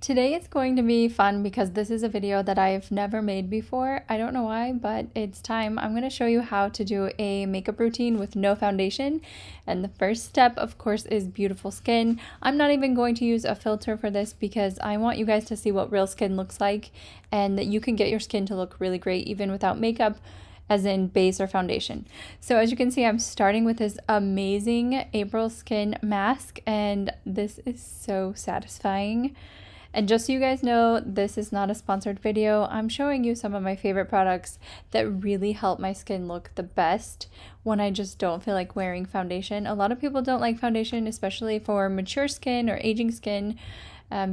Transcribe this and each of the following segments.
Today is going to be fun because this is a video that I've never made before. I don't know why, but it's time. I'm going to show you how to do a makeup routine with no foundation. And the first step, of course, is beautiful skin. I'm not even going to use a filter for this because I want you guys to see what real skin looks like and that you can get your skin to look really great even without makeup, as in base or foundation. So as you can see, I'm starting with this amazing April Skin mask, and this is so satisfying. And just so you guys know, this is not a sponsored video. I'm showing you some of my favorite products that really help my skin look the best when I just don't feel like wearing foundation. A lot of people don't like foundation, especially for mature skin or aging skin,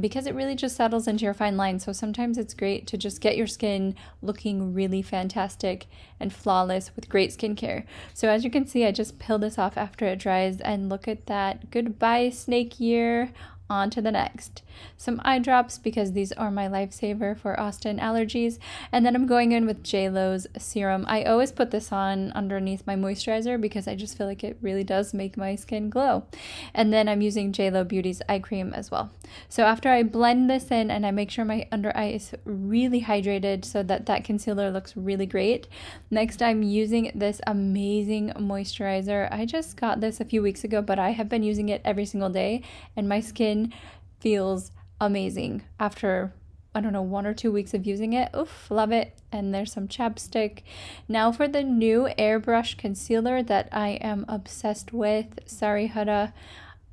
because it really just settles into your fine lines. So sometimes it's great to just get your skin looking really fantastic and flawless with great skincare. So as you can see, I just peel this off after it dries, and look at that. Goodbye, snake year. On to the next. Some eye drops because these are my lifesaver for Austin allergies. And then I'm going in with JLo's serum. I always put this on underneath my moisturizer because I just feel like it really does make my skin glow. And then I'm using JLo Beauty's eye cream as well. So after I blend this in and I make sure my under eye is really hydrated so that that concealer looks really great. Next, I'm using this amazing moisturizer. I just got this a few weeks ago, but I have been using it every single day, and my skin feels amazing after, I don't know, 1 or 2 weeks of using it. Oof, love it. And there's some chapstick. Now for the new airbrush concealer that I am obsessed with. Sorry, Huda.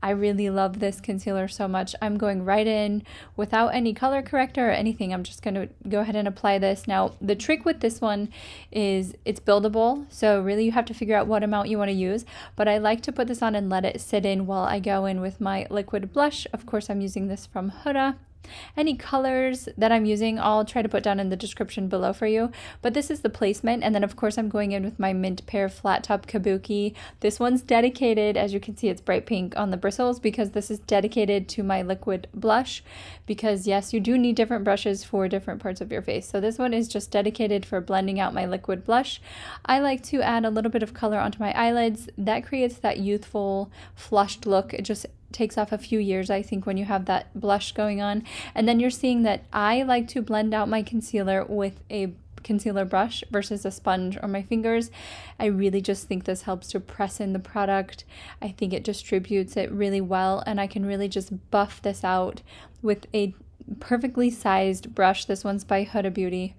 I really love this concealer so much. I'm going right in without any color corrector or anything. I'm just going to go ahead and apply this. Now, the trick with this one is it's buildable. So really you have to figure out what amount you want to use. But I like to put this on and let it sit in while I go in with my liquid blush. Of course, I'm using this from Huda. Any colors that I'm using, I'll try to put down in the description below for you. But this is the placement. And then, of course, I'm going in with my Mint Pear Flat Top Kabuki. This one's dedicated, as you can see, it's bright pink on the bristles because this is dedicated to my liquid blush. Because, yes, you do need different brushes for different parts of your face. So this one is just dedicated for blending out my liquid blush. I like to add a little bit of color onto my eyelids. That creates that youthful, flushed look. It just takes off a few years, I think, when you have that blush going on. And then you're seeing that I like to blend out my concealer with a concealer brush versus a sponge or my fingers. I really just think this helps to press in the product. I think it distributes it really well, and I can really just buff this out with a perfectly sized brush. This one's by Huda Beauty.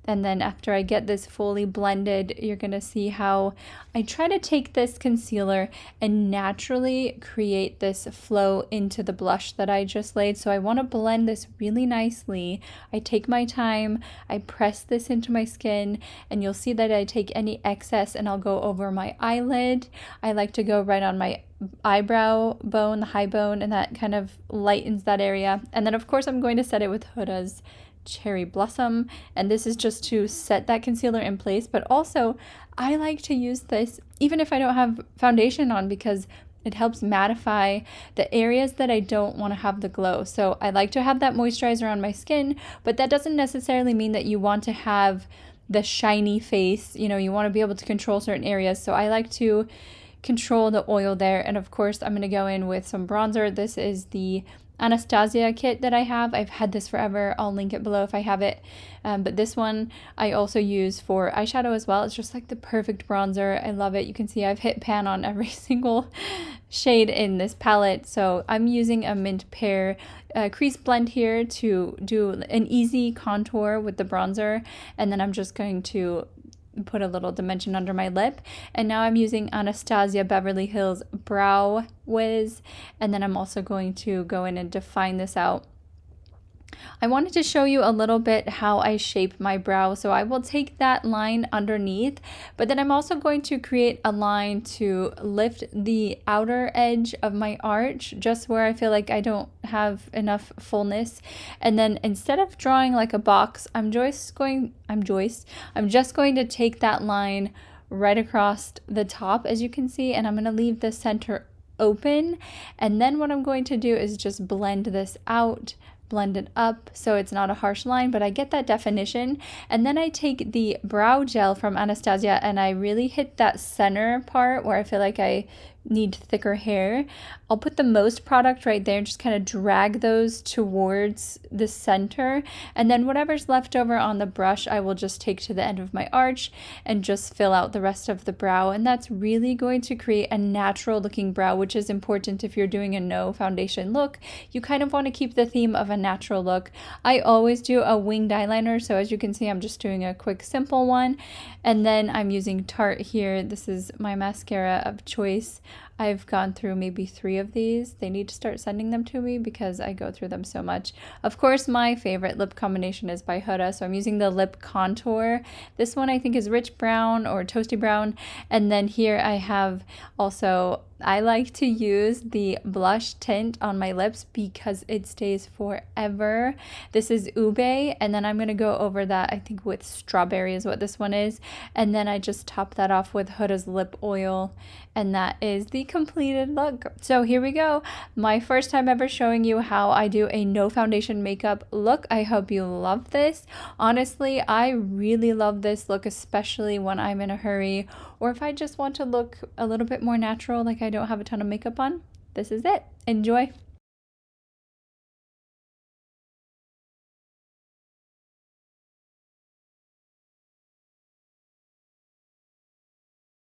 And then after I get this fully blended, you're going to see how I try to take this concealer and naturally create this flow into the blush that I just laid. So I want to blend this really nicely. I take my time, I press this into my skin, and you'll see that I take any excess and I'll go over my eyelid. I like to go right on my eyebrow bone, the high bone, and that kind of lightens that area. And then of course I'm going to set it with Huda's Cherry Blossom, and this is just to set that concealer in place. But also I like to use this even if I don't have foundation on because it helps mattify the areas that I don't want to have the glow. So I like to have that moisturizer on my skin, but that doesn't necessarily mean that you want to have the shiny face. You know, you want to be able to control certain areas. So I like to control the oil there. And of course I'm going to go in with some bronzer. This is the Anastasia kit that I have. I've had this forever. I'll link it below if I have it. But this one I also use for eyeshadow as well. It's just like the perfect bronzer. I love it. You can see I've hit pan on every single shade in this palette. So I'm using a Mint Pear crease blend here to do an easy contour with the bronzer. And then I'm just going to put a little dimension under my lip. And now I'm using Anastasia Beverly Hills Brow Wiz, and then I'm also going to go in and define this out. I wanted to show you a little bit how I shape my brow. So I will take that line underneath, but then I'm also going to create a line to lift the outer edge of my arch, just where I feel like I don't have enough fullness. And then instead of drawing like a box, I'm just going to take that line right across the top, as you can see, and I'm going to leave the center open. And then what I'm going to do is just blend this out, blend it up so it's not a harsh line, but I get that definition. And then I take the brow gel from Anastasia and I really hit that center part where I feel like I need thicker hair, I'll put the most product right there and just kind of drag those towards the center, and then whatever's left over on the brush I will just take to the end of my arch and just fill out the rest of the brow. And that's really going to create a natural looking brow, which is important if you're doing a no foundation look. You kind of want to keep the theme of a natural look. I always do a winged eyeliner, so as you can see I'm just doing a quick simple one, and then I'm using Tarte here. This is my mascara of choice. I've gone through maybe 3 of these. They need to start sending them to me because I go through them so much. Of course, my favorite lip combination is by Huda, so I'm using the lip contour. This one I think is rich brown or toasty brown. And then here I have also, I like to use the blush tint on my lips because it stays forever. This is Ube, and then I'm going to go over that, I think with strawberry is what this one is. And then I just top that off with Huda's lip oil, and that is the completed look. So here we go. My first time ever showing you how I do a no foundation makeup look. I hope you love this. Honestly, I really love this look, especially when I'm in a hurry or if I just want to look a little bit more natural, like I don't have a ton of makeup on. This is it. Enjoy.